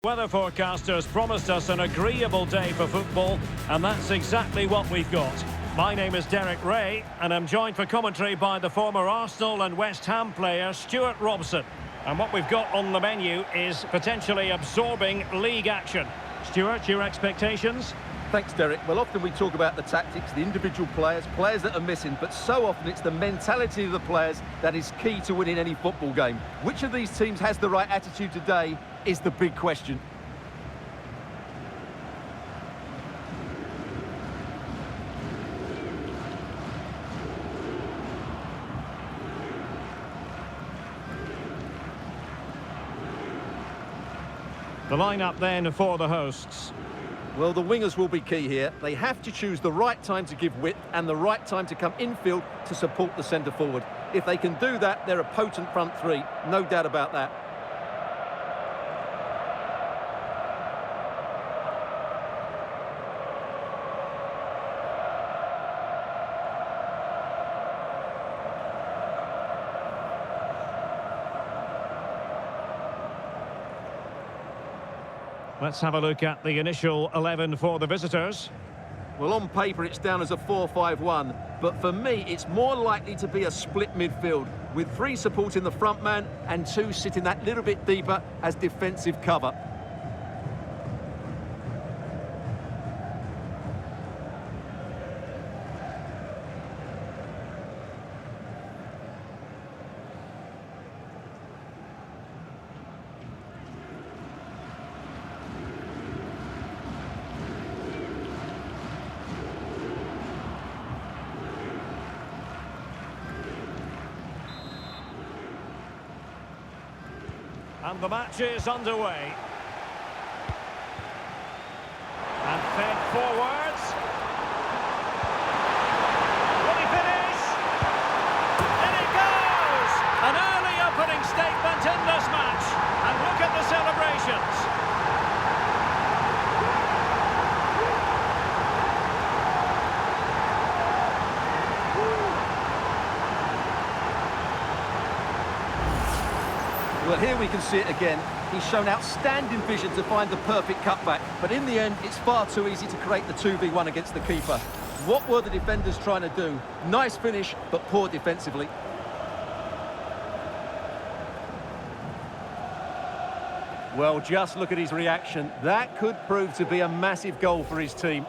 Weather forecasters promised us an agreeable day for football, and that's exactly what we've got. My name is Derek Ray, and I'm joined for commentary by the former Arsenal and West Ham player Stuart Robson. And what we've got on the menu is potentially absorbing league action. Stuart, your expectations? Thanks, Derek. Well, often we talk about the tactics, the individual players that are missing, but so often it's the mentality of the players that is key to winning any football game. Which of these teams has the right attitude today is the big question. The lineup then for the hosts. Well, the wingers will be key here. They have to choose the right time to give width and the right time to come infield to support the centre forward. If they can do that, they're a potent front three, no doubt about that. Let's have a look at the initial 11 for the visitors. Well, on paper, it's down as a 4-5-1, but for me, it's more likely to be a split midfield, with 3 supporting the front man and 2 sitting that little bit deeper as defensive cover. And the match is underway. And fed forwards. Will he finish? In it goes! An early opening statement in this match. And look at the celebrations. Well, here we can see it again. He's shown outstanding vision to find the perfect cutback, but in the end, it's far too easy to create the 2v1 against the keeper. What were the defenders trying to do? Nice finish, but poor defensively. Well, just look at his reaction. That could prove to be a massive goal for his team.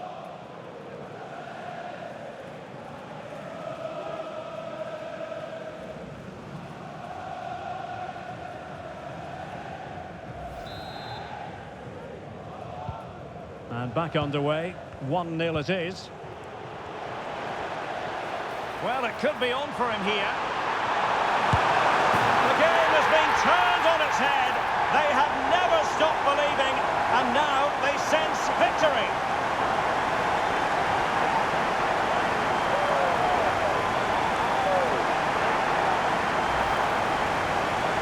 And back underway, 1-0 it is. Well, it could be on for him here. The game has been turned on its head. They have never stopped believing, and now they sense victory.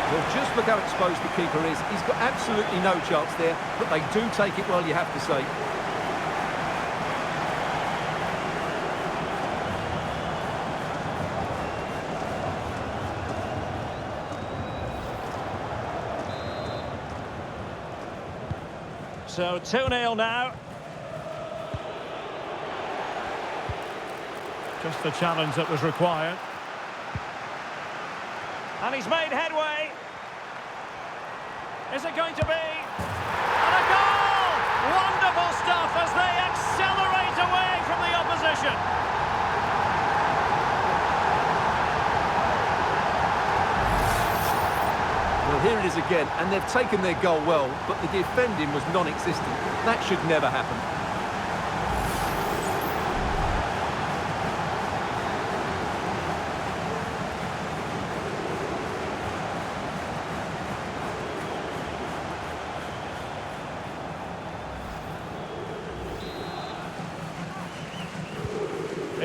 Well, just look how exposed the keeper is. He's got absolutely no chance there, but they do take it well, you have to say. So 2-0 now. Just the challenge that was required. And he's made headway. Is it going to be? And a goal! Wonderful stuff as they accelerate away from the opposition. Well, here it is again, and they've taken their goal well, but the defending was non-existent. That should never happen.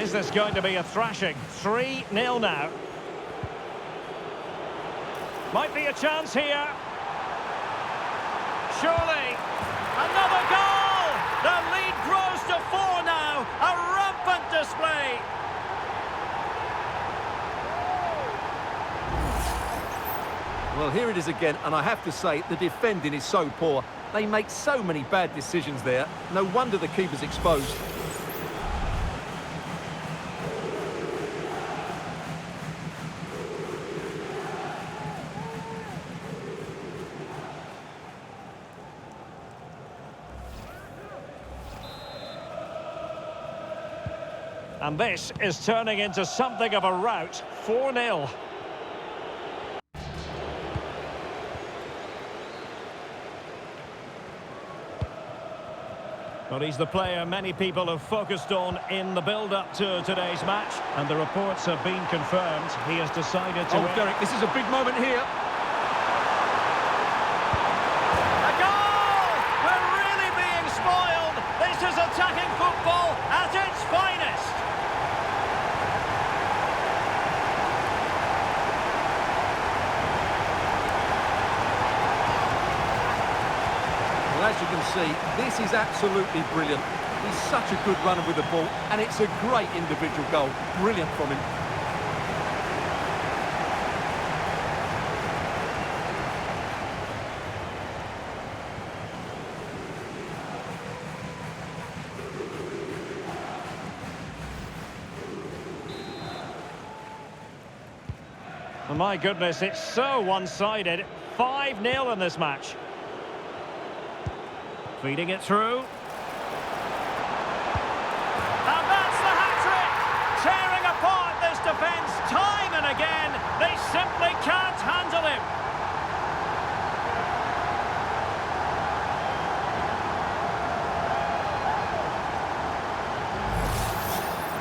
Is this going to be a thrashing? 3-0 now. Might be a chance here. Surely. Another goal! The lead grows to 4 now. A rampant display. Well, here it is again, and I have to say, the defending is so poor. They make so many bad decisions there. No wonder the keeper's exposed. And this is turning into something of a rout. 4-0. But he's the player many people have focused on in the build-up to today's match. And the reports have been confirmed. He has decided to... Oh, Derek, this is a big moment here. A goal! We're really being spoiled. This is attacking football at its finest. As you can see, this is absolutely brilliant. He's such a good runner with the ball, and it's a great individual goal. Brilliant from him. Oh, my goodness, it's so one-sided. 5-0 in this match. Feeding it through. And that's the hat-trick! Tearing apart this defence time and again. They simply can't handle him.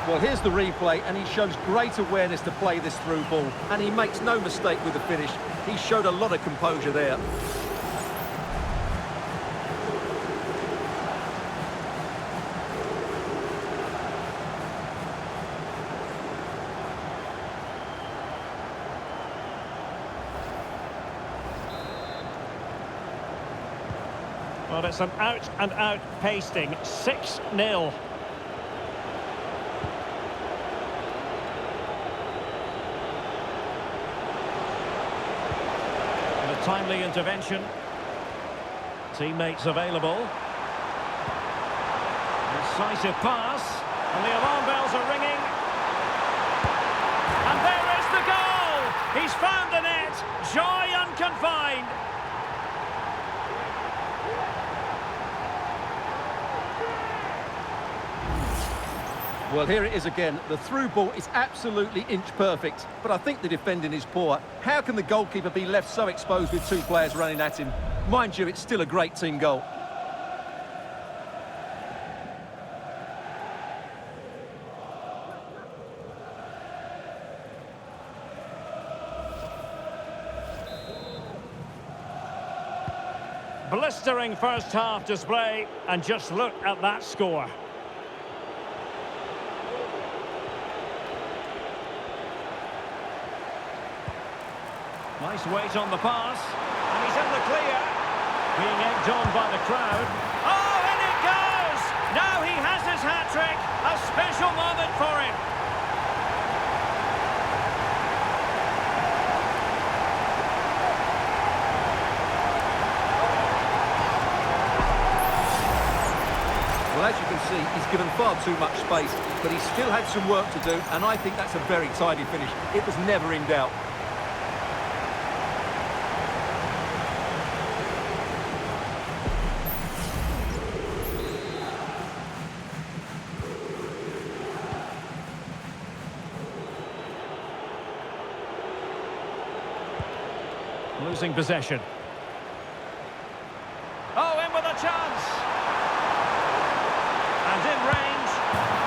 Well, here's the replay, and he shows great awareness to play this through ball. And he makes no mistake with the finish. He showed a lot of composure there. Well, it's an out-and-out pasting. 6-0. And a timely intervention. Teammates available. Decisive pass. And the alarm bells are ringing. And there is the goal! He's found the net. Joy unconfined. Well, here it is again. The through ball is absolutely inch perfect, but I think the defending is poor. How can the goalkeeper be left so exposed with two players running at him? Mind you, it's still a great team goal. Blistering first half display, and just look at that score. Nice weight on the pass, and he's in the clear. Being egged on by the crowd. Oh, in it goes! Now he has his hat-trick. A special moment for him. Well, as you can see, he's given far too much space, but he still had some work to do, and I think that's a very tidy finish. It was never in doubt. Losing possession. Oh, in with a chance. And in range.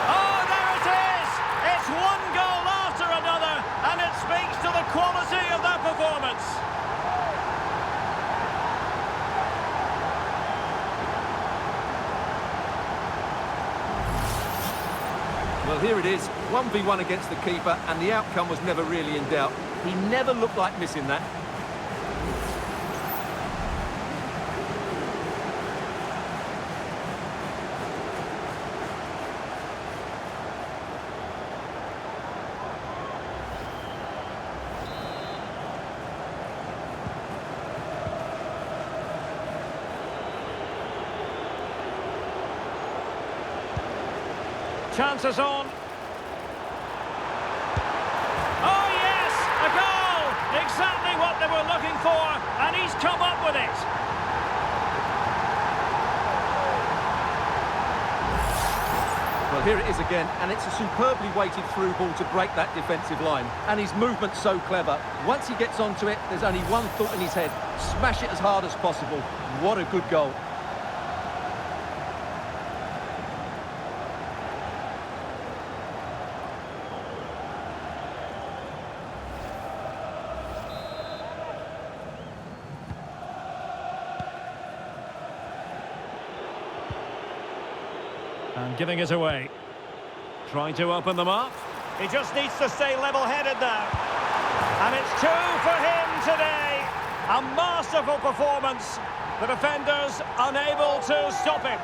Oh, there it is! It's one goal after another, and it speaks to the quality of their performance. Well, here it is, 1v1 against the keeper, and the outcome was never really in doubt. He never looked like missing that. Chances on. Oh yes, a goal! Exactly what they were looking for, and he's come up with it. Well, here it is again, and it's a superbly weighted through ball to break that defensive line. And his movement's so clever. Once he gets onto it, there's only one thought in his head. Smash it as hard as possible. What a good goal. And giving it away. Trying to open them up. He just needs to stay level-headed now. And it's 2 for him today. A masterful performance. The defenders unable to stop him.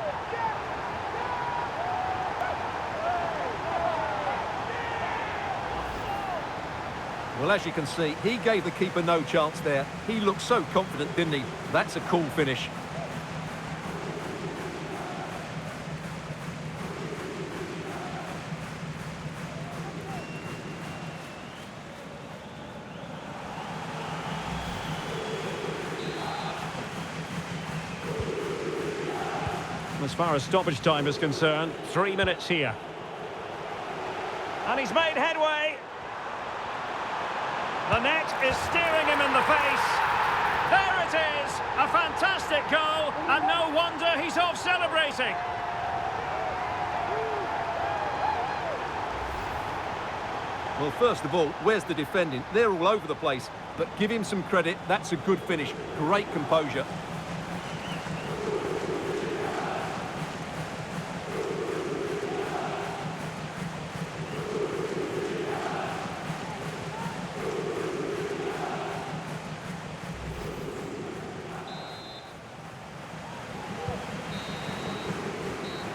Well, as you can see, he gave the keeper no chance there. He looked so confident, didn't he? That's a cool finish. As far as stoppage time is concerned, 3 minutes here. And he's made headway. The net is steering him in the face. There it is, a fantastic goal, and no wonder he's off celebrating. Well, first of all, where's the defending? They're all over the place, but give him some credit. That's a good finish. Great composure.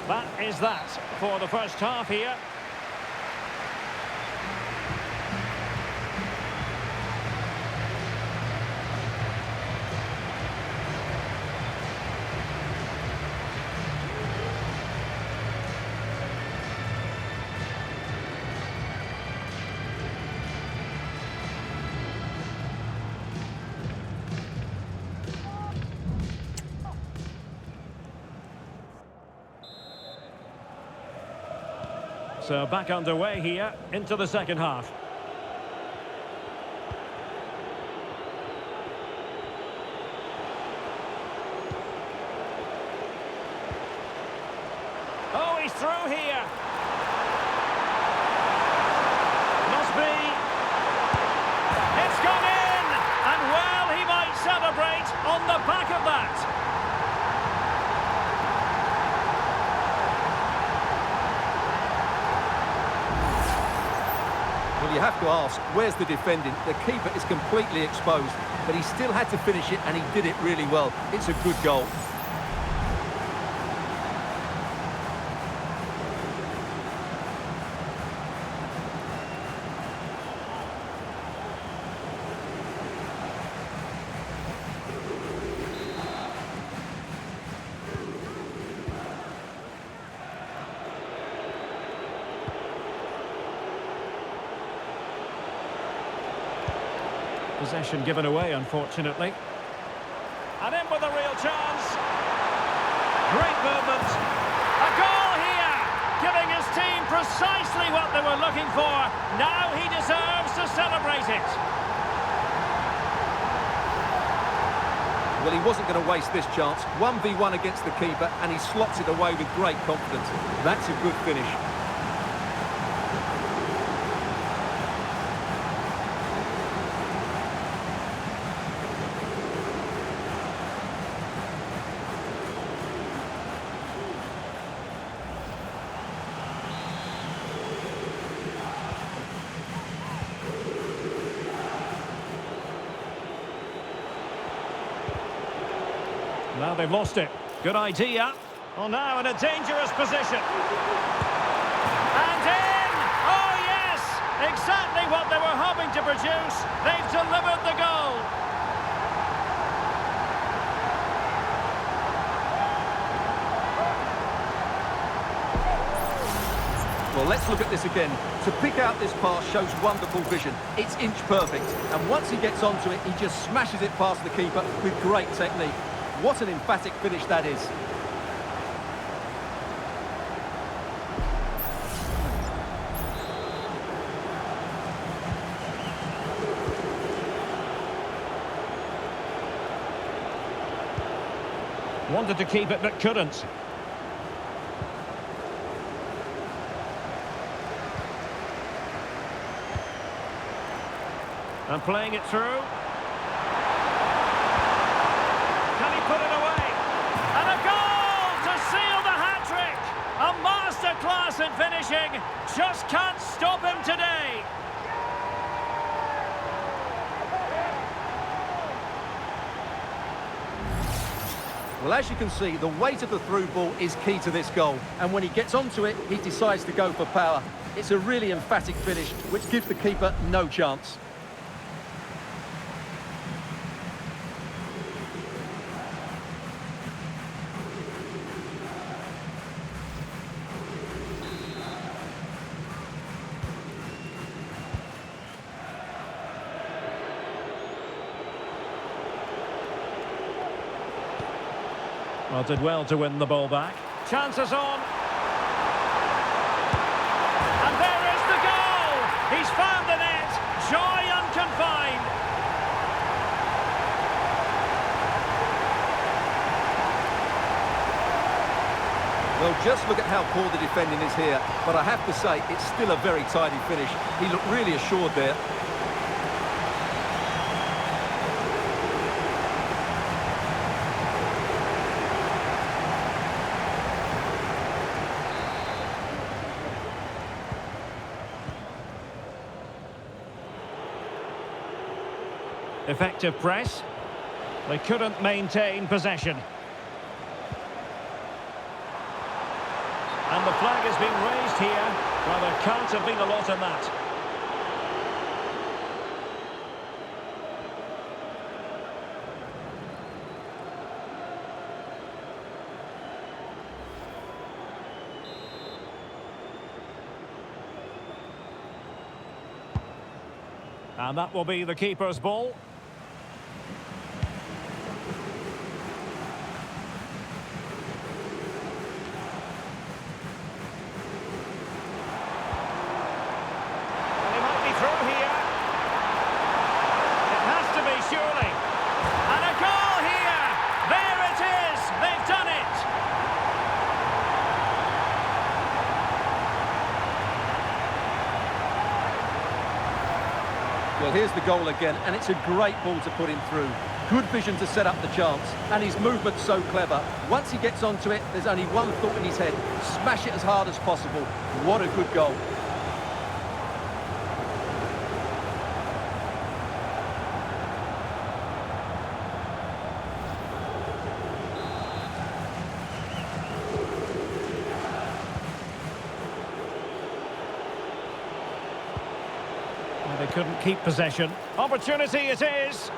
That is that for the first half here. So back underway here into the second half. Oh, he's through here. Must be. It's gone in! And well, he might celebrate on the back of that. Well, you have to ask, where's the defending? The keeper is completely exposed, but he still had to finish it, and he did it really well. It's a good goal. Possession given away, unfortunately. And in with a real chance. Great movement. A goal here, giving his team precisely what they were looking for. Now he deserves to celebrate it. Well, he wasn't going to waste this chance. 1v1 against the keeper, and he slots it away with great confidence. That's a good finish. Now they've lost it. Good idea. Well, now in a dangerous position. And in! Oh, yes! Exactly what they were hoping to produce. They've delivered the goal. Well, let's look at this again. To pick out this pass shows wonderful vision. It's inch perfect. And once he gets onto it, he just smashes it past the keeper with great technique. What an emphatic finish that is. Wanted to keep it but couldn't. And playing it through. Can he put it away? And a goal to seal the hat-trick! A masterclass in finishing. Just can't stop him today. Well, as you can see, the weight of the through ball is key to this goal. And when he gets onto it, he decides to go for power. It's a really emphatic finish, which gives the keeper no chance. Well, did well to win the ball back. Chances on. And there is the goal! He's found the net. Joy unconfined. Well, just look at how poor the defending is here. But I have to say, it's still a very tidy finish. He looked really assured there. Effective press. They couldn't maintain possession. And the flag has been raised here. Well, there can't have been a lot in that. And that will be the keeper's ball. Well, here's the goal again, and it's a great ball to put him through. Good vision to set up the chance, and his movement's so clever. Once he gets onto it, there's only one thought in his head: smash it as hard as possible. What a good goal. They couldn't keep possession. Opportunity it is.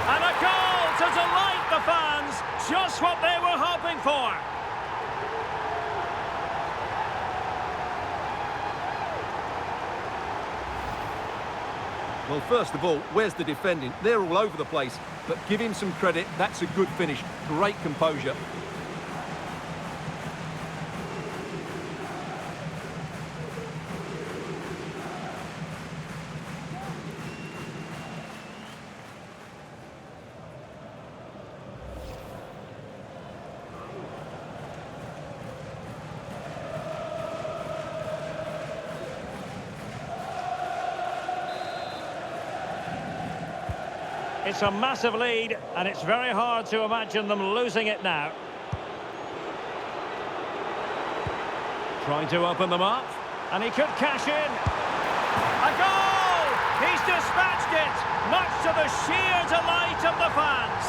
And a goal to delight the fans. Just what they were hoping for. Well, first of all, where's the defending? They're all over the place. But give him some credit. That's a good finish. Great composure. It's a massive lead, and it's very hard to imagine them losing it now. Trying to open them up, and he could cash in. A goal! He's dispatched it, much to the sheer delight of the fans.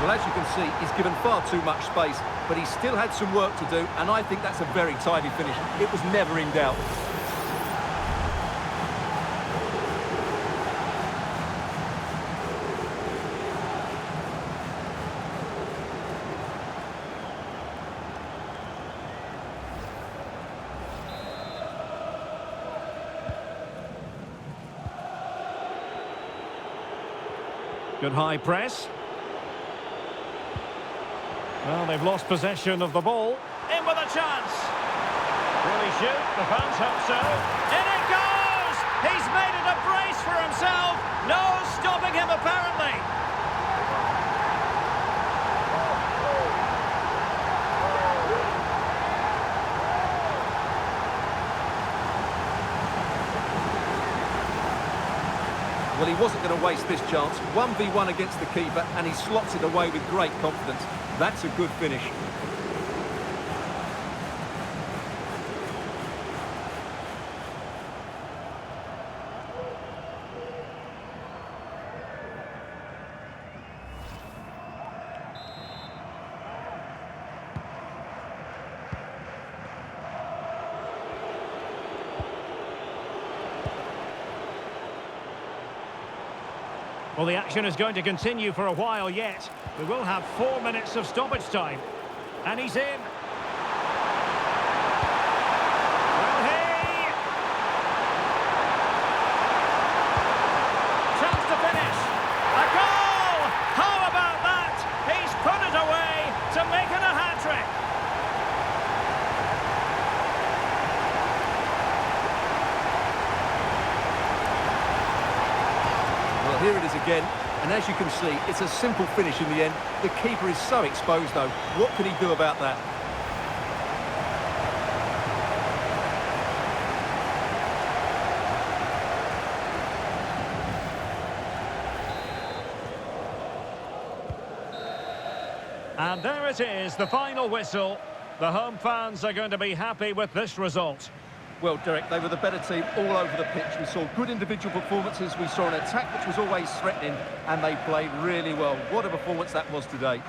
Well, as you can see, he's given far too much space, but he still had some work to do, and I think that's a very tidy finish. It was never in doubt. Good high press. Well, they've lost possession of the ball. In with a chance. Will he shoot? The fans hope so. In it goes! He's made it a brace for himself. No stopping him, apparently. Well, he wasn't going to waste this chance. 1v1 against the keeper, and he slots it away with great confidence. That's a good finish. Well, the action is going to continue for a while yet. We will have 4 minutes of stoppage time. And he's in. Will he? Chance to finish. A goal! How about that? He's put it away to make it a hat-trick. Here it is again, and as you can see, it's a simple finish in the end. The keeper is so exposed, though. What can he do about that? And there it is, the final whistle. The home fans are going to be happy with this result. Well, Derek, they were the better team all over the pitch. We saw good individual performances. We saw an attack which was always threatening, and they played really well. What a performance that was today.